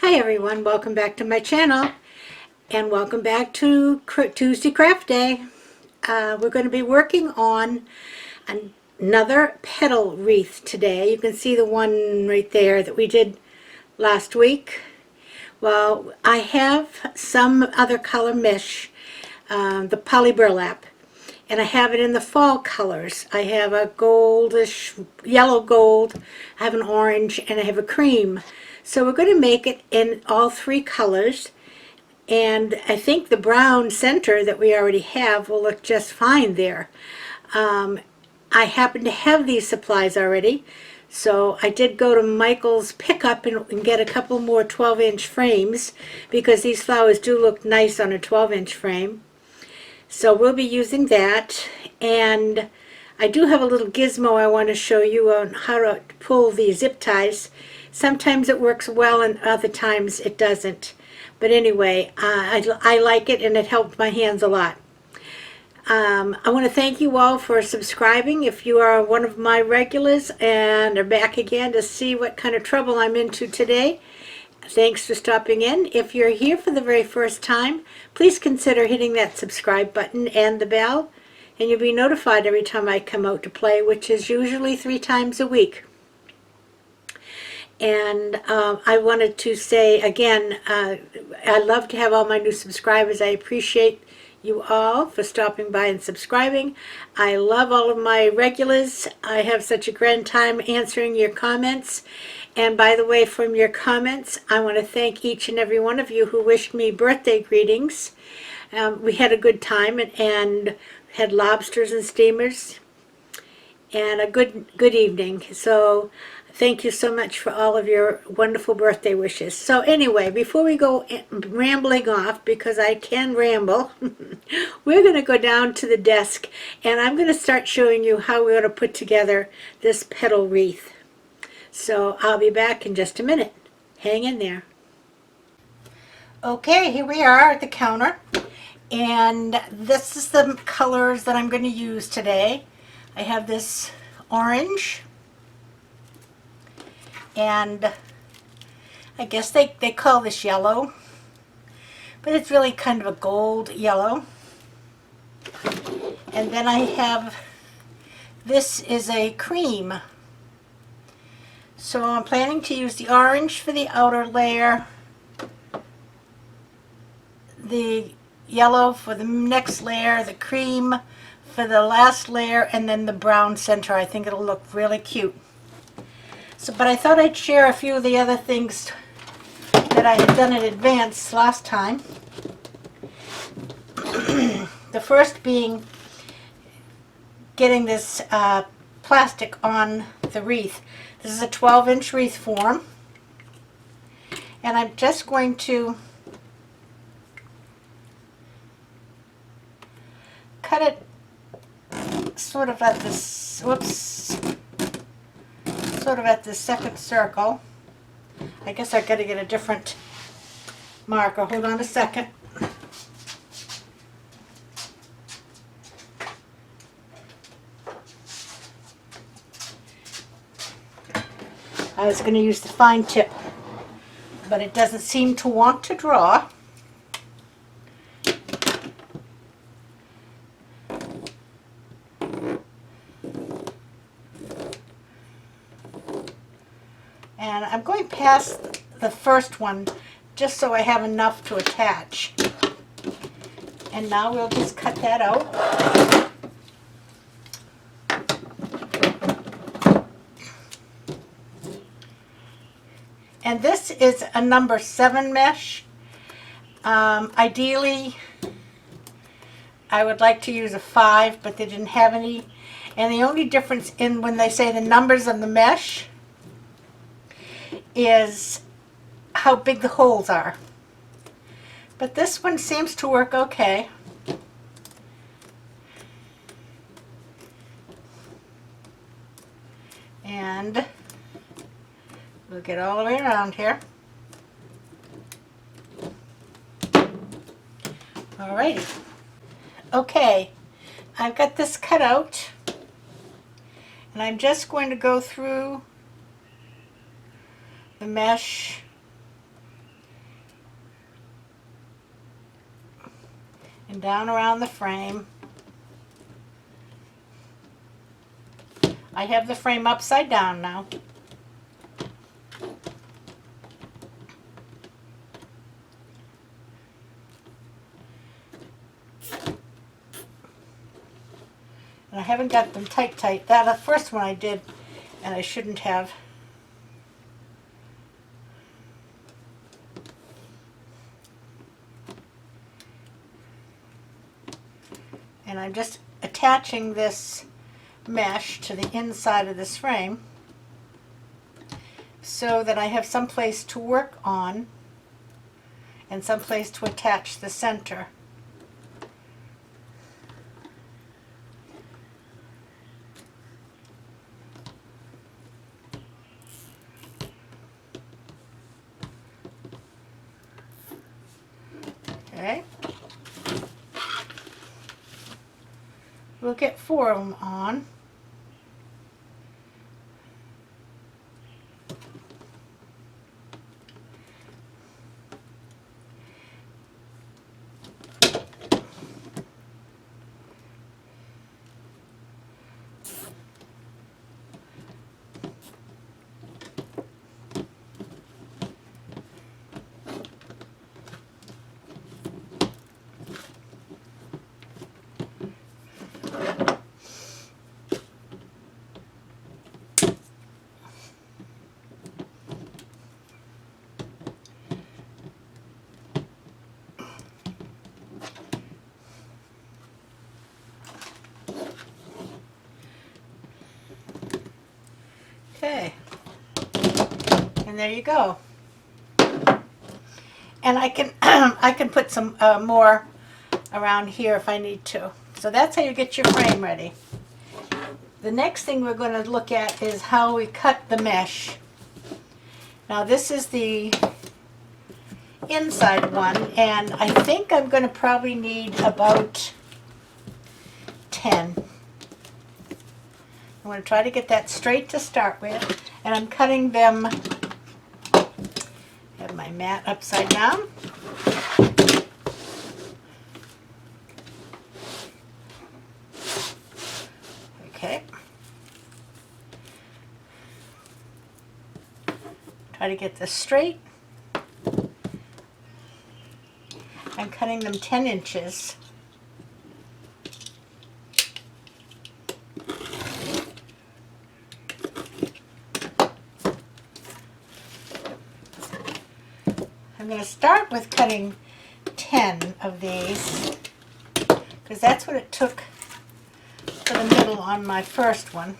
Hi everyone, welcome back to my channel and welcome back to Tuesday Craft Day. We're going to be working on another petal wreath today. You can see the one right there that we did last week. Well, I have some other color mesh, the poly burlap, and I have it in the fall colors. I have a goldish, yellow gold, I have an orange, and I have a cream. So we're going to make it in all three colors, and I think the brown center that we already have will look just fine there. I happen to have these supplies already, so I did go to Michael's pickup and get a couple more 12-inch frames because these flowers do look nice on a 12-inch frame. So we'll be using that, and I do have a little gizmo I want to show you on how to pull these zip ties. Sometimes it works well and other times it doesn't. But anyway, I like it and it helped my hands a lot. I want to thank you all for subscribing. If you are one of my regulars and are back again to see what kind of trouble I'm into today, thanks for stopping in. If you're here for the very first time, please consider hitting that subscribe button and the bell, and you'll be notified every time I come out to play, which is usually 3 times a week. And I wanted to say again, I love to have all my new subscribers. I appreciate you all for stopping by and subscribing. I love all of my regulars. I have such a grand time answering your comments. And by the way, from your comments, I want to thank each and every one of you who wished me birthday greetings. We had a good time and had lobsters and steamers and a good evening. So thank you so much for all of your wonderful birthday wishes. So anyway, before we go rambling off, because I can ramble, we're going to go down to the desk and I'm going to start showing you how we're going to put together this petal wreath. So I'll be back in just a minute. Hang in there. Okay, here we are at the counter, and this is the colors that I'm going to use today. I have this orange, and I guess they call this yellow, but it's really kind of a gold yellow. And then I have, this is a cream. So I'm planning to use the orange for the outer layer, the yellow for the next layer, the cream for the last layer, and then the brown center. I think it'll look really cute. So, but I thought I'd share a few of the other things that I had done in advance last time. The first being getting this plastic on the wreath. This is a 12-inch wreath form, and I'm just going to cut it sort of at this, whoops, sort of at the second circle. I guess I gotta get a different marker. Hold on a second. I was going to use the fine tip, but it doesn't seem to want to draw. And I'm going past the first one just so I have enough to attach. And now we'll just cut that out. And this is a number 7 mesh. Ideally, I would like to use a 5, but they didn't have any. And the only difference in when they say the numbers of the mesh is how big the holes are. But this one seems to work okay. And we'll get all the way around here. Alrighty. Okay, I've got this cut out, and I'm just going to go through the mesh and down around the frame. I have the frame upside down now. And I haven't got them tight. That the first one I did, and I shouldn't have. And I'm just attaching this mesh to the inside of this frame so that I have some place to work on and some place to attach the center. Okay. We'll get 4 of them on. Okay, and there you go. And I can I can put some more around here if I need to. So that's how you get your frame ready. The next thing we're going to look at is how we cut the mesh. Now this is the inside one, and I think I'm going to probably need about 10. I'm going to try to get that straight to start with, and I'm cutting them. I have my mat upside down. Okay. Try to get this straight. I'm cutting them 10 inches. I'm going to start with cutting 10 of these because that's what it took for the middle on my first one.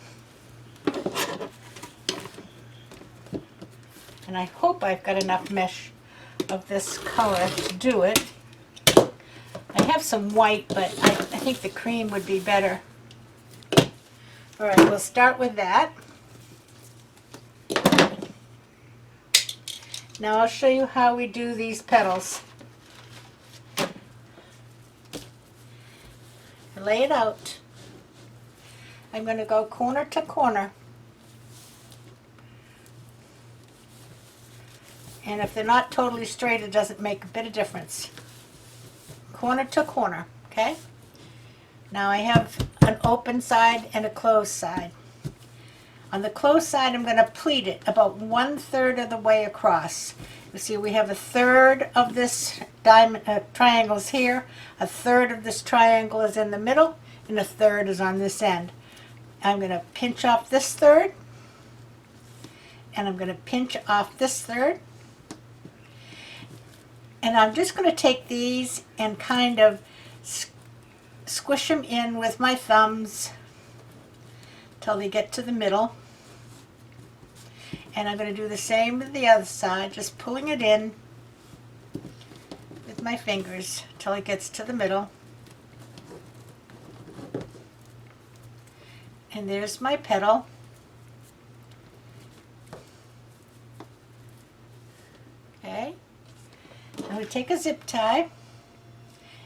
And I hope I've got enough mesh of this color to do it. I have some white, but I think the cream would be better. All right, we'll start with that. Now I'll show you how we do these petals. I lay it out. I'm going to go corner to corner. And if they're not totally straight, it doesn't make a bit of difference. Corner to corner, okay? Now I have an open side and a closed side. On the closed side, I'm going to pleat it about 1/3 of the way across. You see, we have 1/3 of this diamond triangles here, 1/3 of this triangle is in the middle, and 1/3 is on this end. I'm going to pinch off this third, and I'm going to pinch off this third. And I'm just going to take these and kind of squish them in with my thumbs till they get to the middle. And I'm going to do the same with the other side, just pulling it in with my fingers till it gets to the middle. And there's my petal. Okay. I'm going to take a zip tie,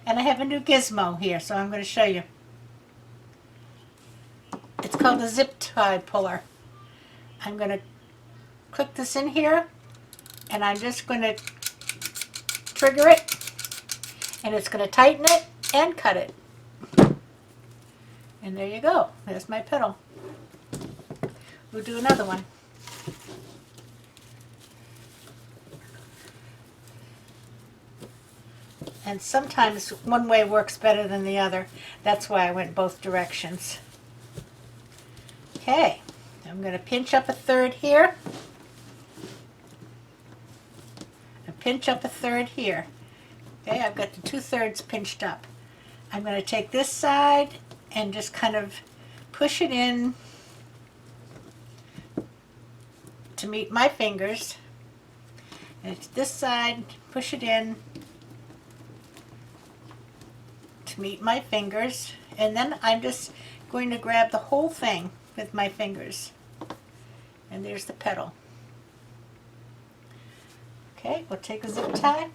and I have a new gizmo here, so I'm going to show you. It's called a zip tie puller. I'm going to click this in here, and I'm just going to trigger it, and it's going to tighten it, and cut it. And there you go. There's my petal. We'll do another one. And sometimes one way works better than the other. That's why I went both directions. Okay, I'm going to pinch up a third here. And pinch up a third here. Okay, I've got the 2/3 pinched up. I'm going to take this side and just kind of push it in to meet my fingers. And it's this side, push it in to meet my fingers, and then I'm just going to grab the whole thing with my fingers. And there's the petal. Okay, we'll take a zip tie,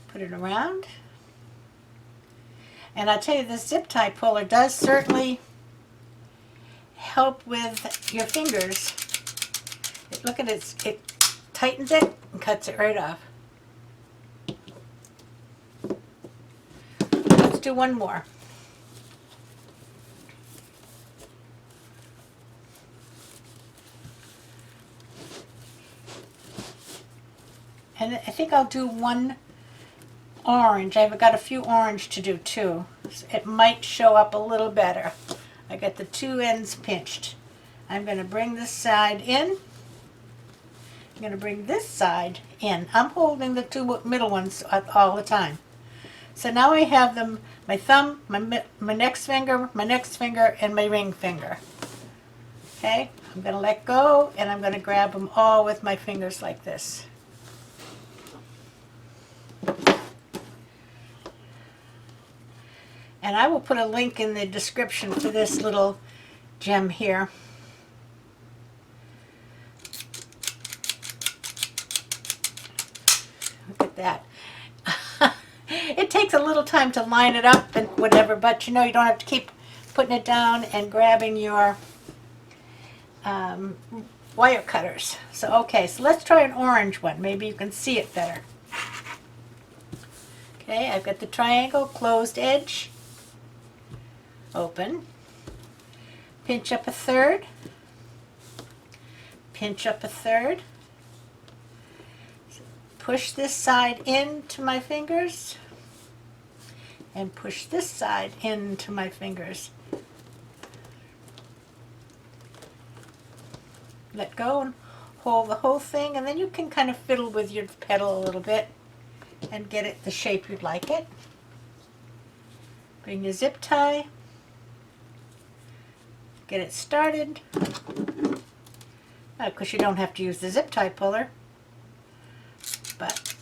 put it around, and I'll tell you, this zip tie puller does certainly help with your fingers. Look at it, it tightens it and cuts it right off. Let's do one more. And I think I'll do one orange. I've got a few orange to do too. So it might show up a little better. I got the two ends pinched. I'm going to bring this side in. I'm going to bring this side in. I'm holding the two middle ones all the time. So now I have them, my thumb, my next finger, and my ring finger. Okay, I'm going to let go, and I'm going to grab them all with my fingers like this. And I will put a link in the description for this little gem here. Look at that. It takes a little time to line it up and whatever, but you know, you don't have to keep putting it down and grabbing your wire cutters. So okay, so let's try an orange one. Maybe you can see it better. Okay, I've got the triangle, closed edge, open, pinch up a third, pinch up a third, push this side into my fingers, and push this side into my fingers. Let go and hold the whole thing, and then you can kind of fiddle with your petal a little bit and get it the shape you'd like it. Bring your zip tie, get it started. Of course, you don't have to use the zip tie puller, but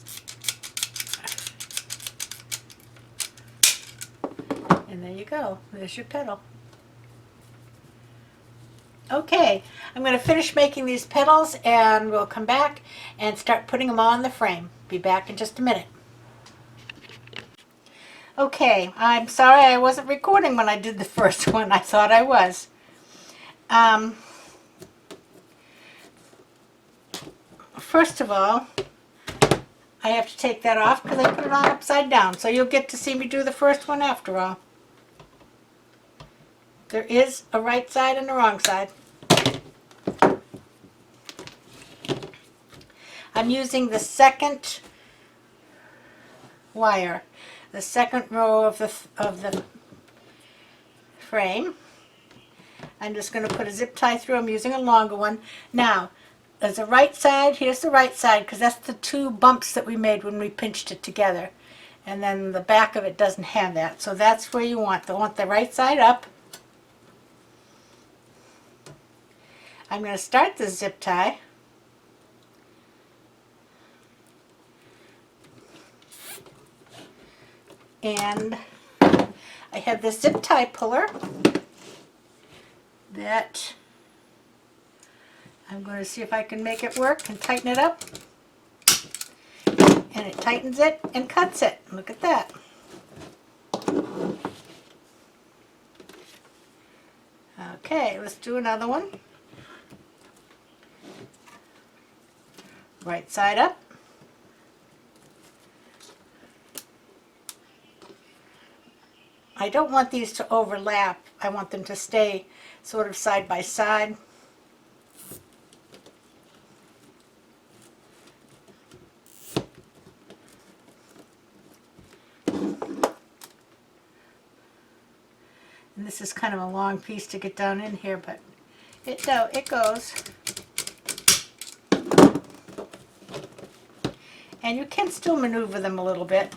and there you go. There's your petal. Okay, I'm going to finish making these petals and we'll come back and start putting them on the frame. Be back in just a minute. Okay, I'm sorry I wasn't recording when I did the first one. I thought I was. First of all, I have to take that off because I put it on upside down. So you'll get to see me do the first one after all. There is a right side and a wrong side. I'm using the second wire, the second row of the frame. I'm just going to put a zip tie through. I'm using a longer one. Now, there's a right side. Here's the right side because that's the two bumps that we made when we pinched it together. And then the back of it doesn't have that. So that's where you want the right side up. I'm going to start the zip tie. And I have this zip tie puller that I'm going to see if I can make it work and tighten it up. And it tightens it and cuts it. Look at that. Okay, let's do another one. Right side up. I don't want these to overlap. I want them to stay sort of side by side. And this is kind of a long piece to get down in here, but it goes. And you can still maneuver them a little bit.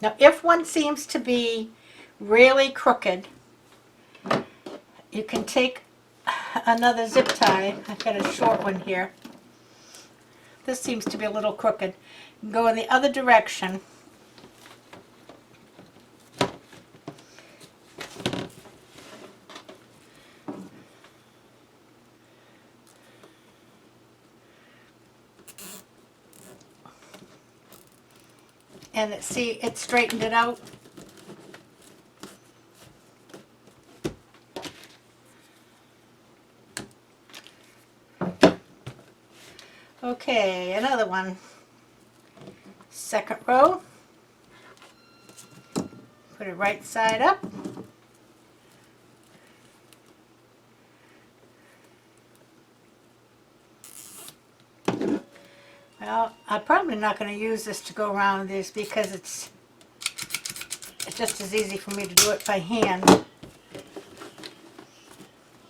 Now, if one seems to be really crooked, you can take another zip tie. I've got a short one here. This seems to be a little crooked. You can go in the other direction. And see, it straightened it out. Okay, another one. Second row. Put it right side up. Well, I'm probably not going to use this to go around this because it's just as easy for me to do it by hand.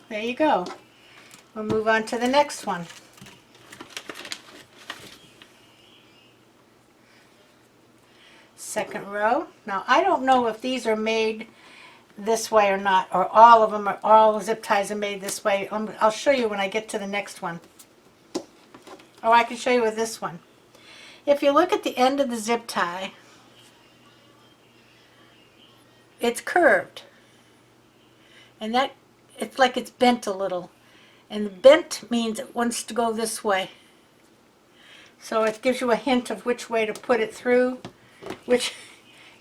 There you go. We'll move on to the next one. Second row. Now, I don't know if these are made this way or not, or all of them are, all zip ties are made this way. I'll show you when I get to the next one. Or I can show you with this one. If you look at the end of the zip tie, it's curved. And that, it's like it's bent a little. And the bent means it wants to go this way. So it gives you a hint of which way to put it through, which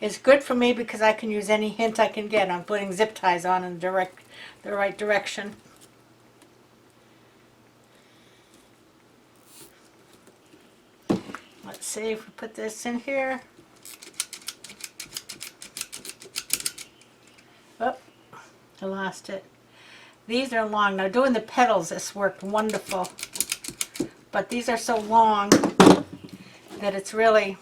is good for me because I can use any hint I can get on putting zip ties on in the right direction. Let's see if we put this in here. Oh, I lost it. These are long. Now doing the petals, this worked wonderful. But these are so long that it's really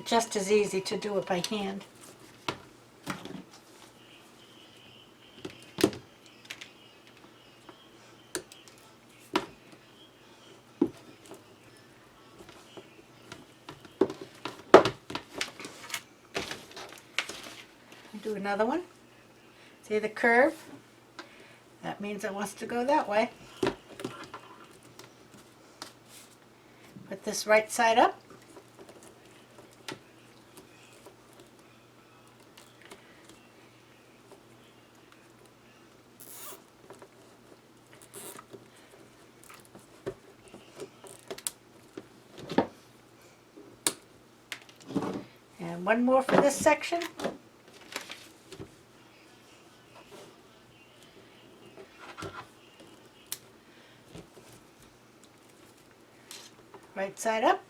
just as easy to do it by hand. Do another one. See the curve? That means it wants to go that way. Put this right side up. And one more for this section. Right side up.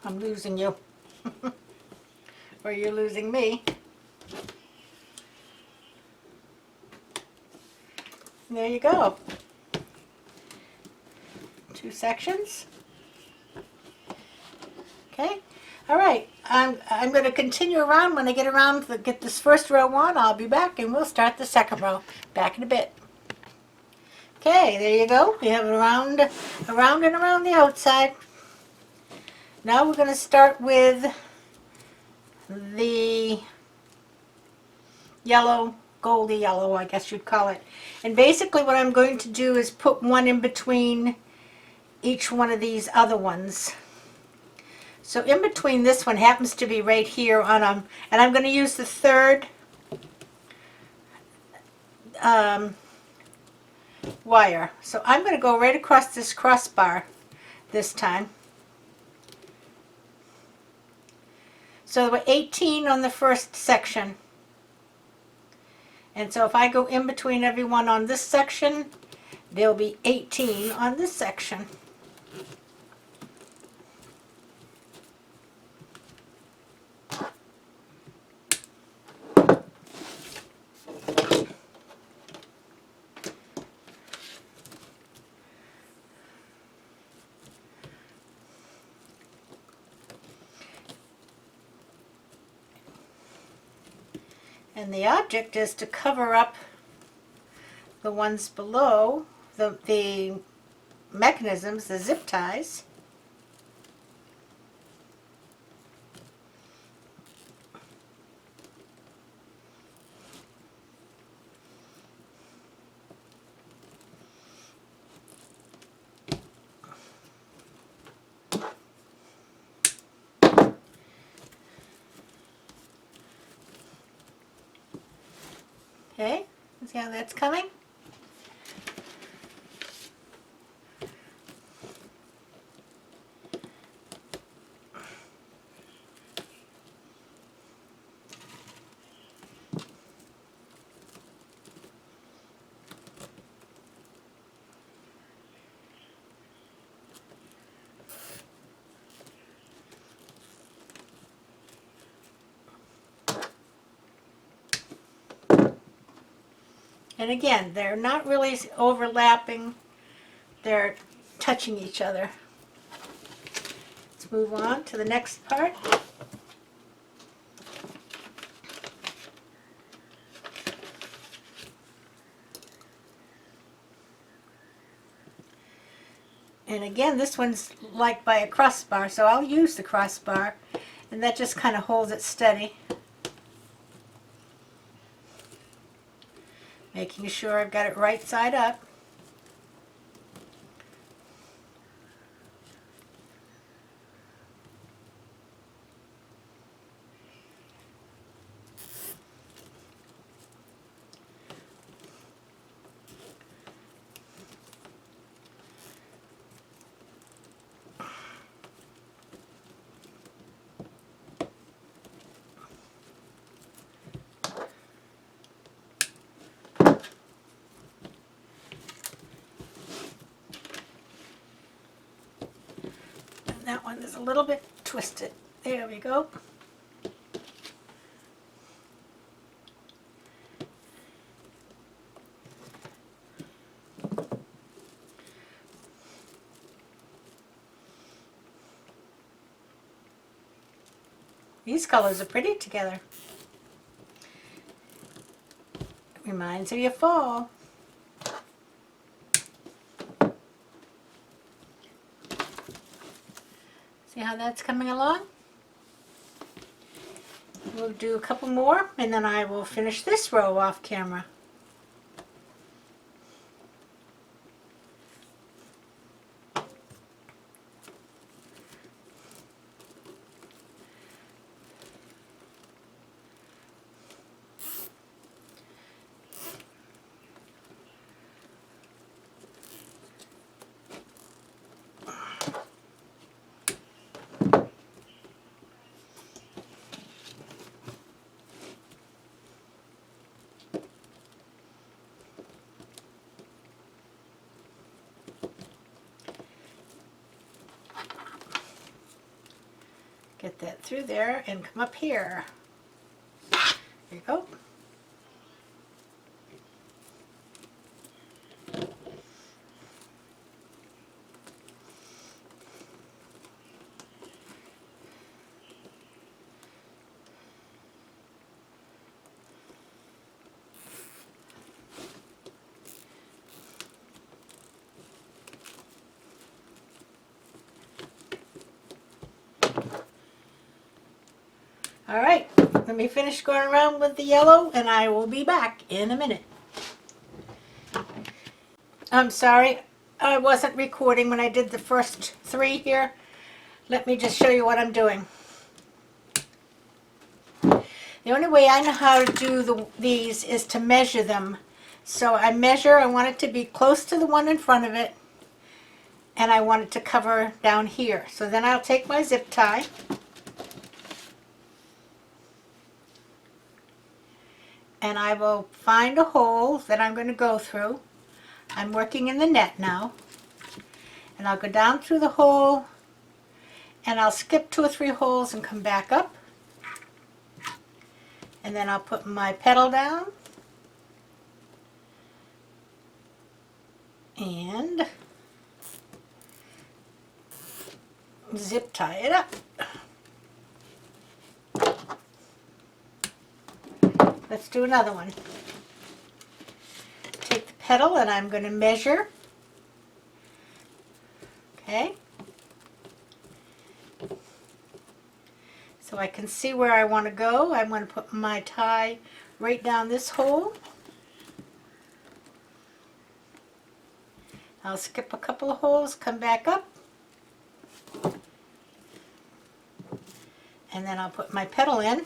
I'm losing you. Or you're losing me. There you go. Two sections. Okay. All right. I'm going to continue around. When I get around to get this first row on, I'll be back and we'll start the second row. Back in a bit. Okay, there you go. We have around and around the outside. Now we're going to start with the yellow, goldy yellow, I guess you'd call it. And basically what I'm going to do is put one in between each one of these other ones. So in between this one happens to be right here on and I'm going to use the third wire. So I'm going to go right across this crossbar this time. So there were 18 on the first section. And so if I go in between every one on this section, there'll be 18 on this section. And the object is to cover up the ones below, the mechanisms, the zip ties. Okay, see how that's coming? And again, they're not really overlapping, they're touching each other. Let's move on to the next part. And again, this one's like by a crossbar, so I'll use the crossbar, and that just kind of holds it steady. Making sure I've got it right side up. That one is a little bit twisted. There we go. These colors are pretty together. Reminds me of fall. See how that's coming along? We'll do a couple more and then I will finish this row off camera. Get that through there and come up here. There you go. All right, let me finish going around with the yellow and I will be back in a minute. I'm sorry, I wasn't recording when I did the first three here. Let me just show you what I'm doing. The only way I know how to do these is to measure them. So I measure, I want it to be close to the one in front of it, and I want it to cover down here. So then I'll take my zip tie and I will find a hole that I'm going to go through. I'm working in the net now, and I'll go down through the hole and I'll skip 2 or 3 holes and come back up, and then I'll put my petal down and zip tie it up. Let's do another one. Take the petal and I'm going to measure. Okay. So I can see where I want to go. I'm going to put my tie right down this hole. I'll skip a couple of holes, come back up, and then I'll put my petal in.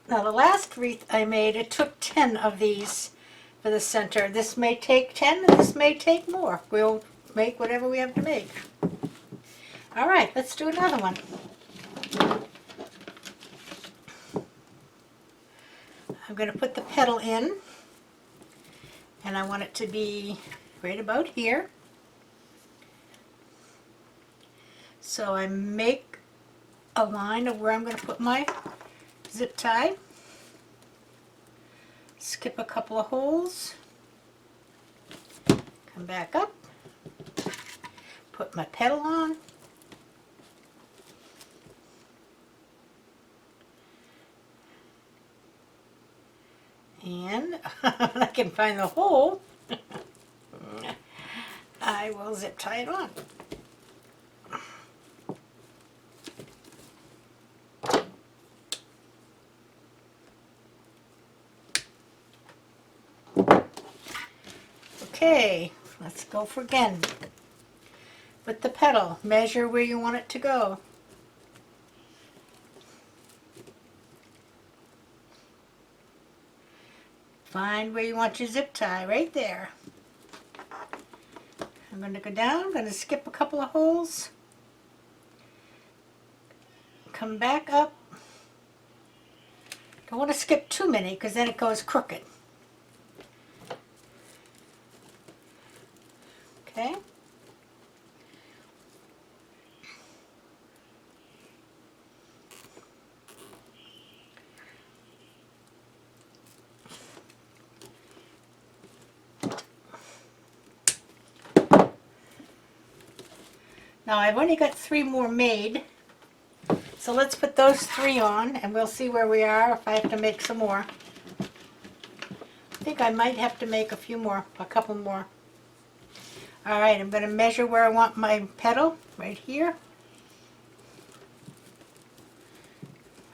Now the last wreath I made, it took 10 of these for the center. This may take 10 and this may take more. We'll make whatever we have to make. All right, let's do another one. I'm going to put the petal in, and I want it to be right about here. So I make a line of where I'm going to put my zip tie, skip a couple of holes, come back up, put my petal on, and I can find the hole, I will zip tie it on. Okay, let's go for again. With the petal, measure where you want it to go. Find where you want your zip tie, right there. I'm going to go down, I'm going to skip a couple of holes, come back up. Don't want to skip too many because then it goes crooked. Okay. Now I've only got 3 more made, so let's put those 3 on and we'll see where we are if I have to make some more. I think I might have to make a few more, a couple more. Alright, I'm going to measure where I want my petal, right here.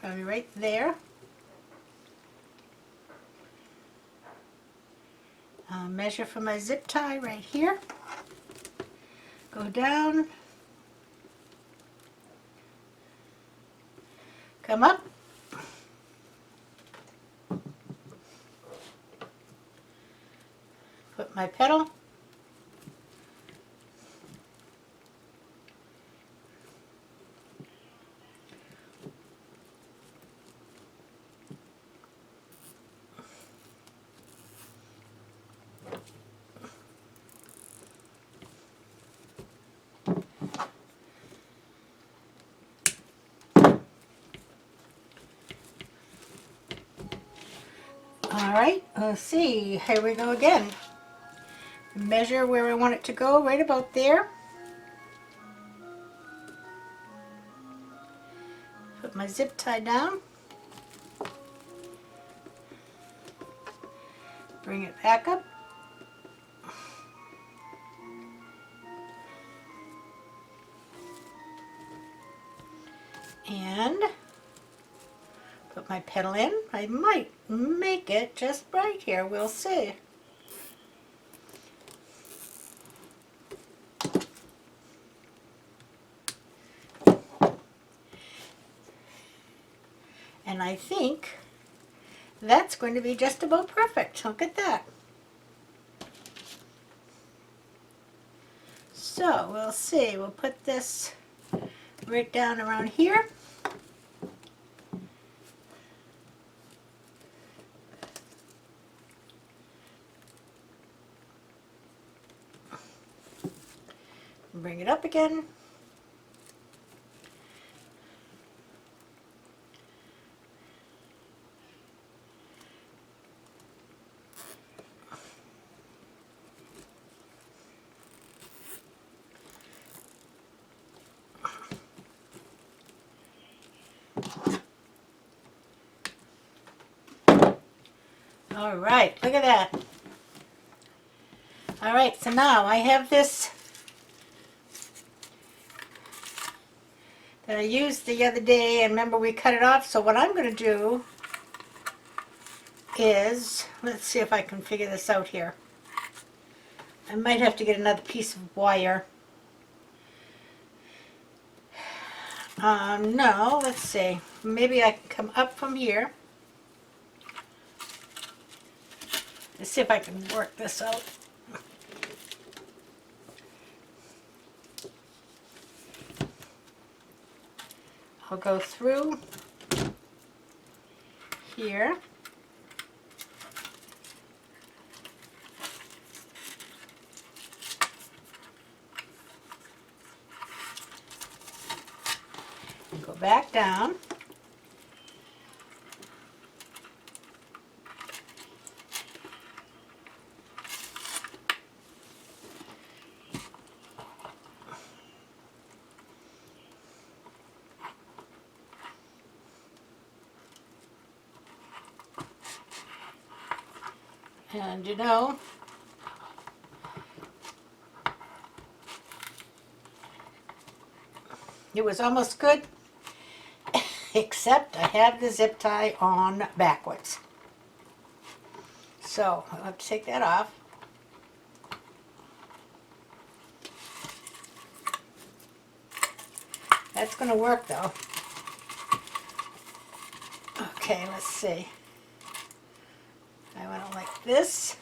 Probably right there. I'll measure for my zip tie right here. Go down. Come up. Put my petal. Alright, let's see. Here we go again. Measure where I want it to go, right about there. Put my zip tie down. Bring it back up. And put my petal in. I might make it just right here. We'll see. And I think that's going to be just about perfect. Look at that. So we'll see. We'll put this right down around here. Bring it up again. All right, look at that. All right, so now I have this that I used the other day, and remember we cut it off. So what I'm going to do is, let's see if I can figure this out here. I might have to get another piece of wire. No, let's see. Maybe I can come up from here. Let's see if I can work this out. I'll go through here. And go back down. And you know, it was almost good, except I have the zip tie on backwards. So I'll have to take that off. That's going to work though. Okay, let's see. I want it like this.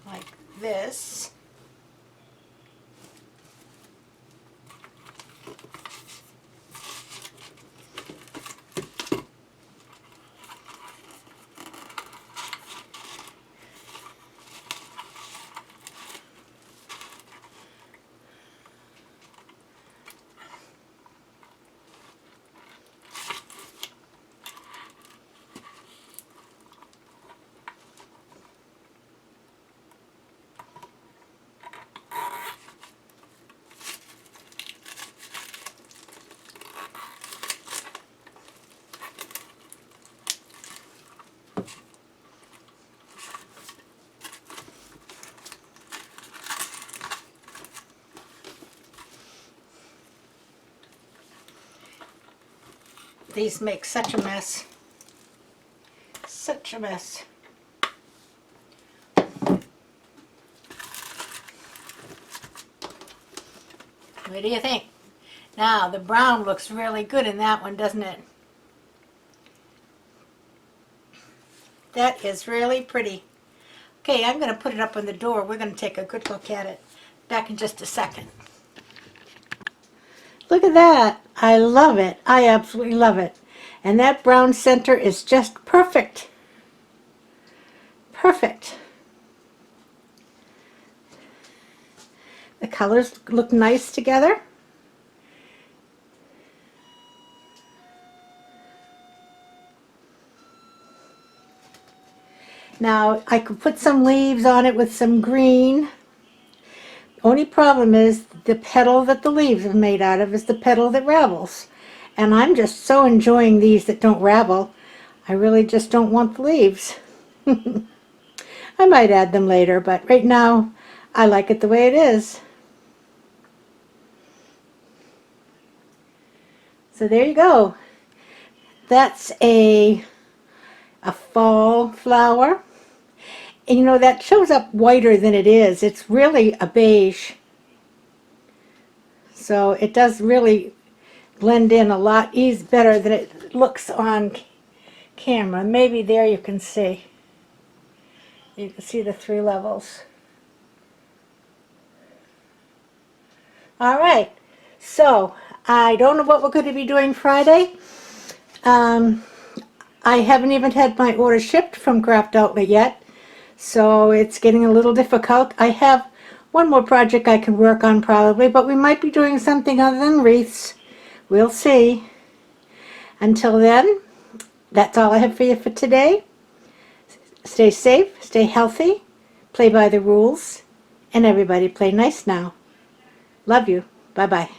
Like this. These make such a mess. Such a mess. What do you think? Now, the brown looks really good in that one, doesn't it? That is really pretty. Okay, I'm going to put it up on the door. We're going to take a good look at it. Back in just a second. Look at that. I love it. I absolutely love it. And that brown center is just perfect. Perfect. The colors look nice together. Now I could put some leaves on it with some green. Only problem is the petal that the leaves are made out of is the petal that ravels. And I'm just so enjoying these that don't ravel. I really just don't want the leaves. I might add them later, but right now I like it the way it is. So there you go. That's a fall flower. And you know, that shows up whiter than it is. It's really a beige. So it does really blend in a lot better than it looks on camera. Maybe there you can see. You can see the 3 levels. All right, so I don't know what we're going to be doing Friday. I haven't even had my order shipped from Craft Outlet yet, so it's getting a little difficult. I have one more project I can work on probably, but we might be doing something other than wreaths. We'll see. Until then, that's all I have for you for today. Stay safe, stay healthy, play by the rules, and everybody play nice now. Love you. Bye-bye.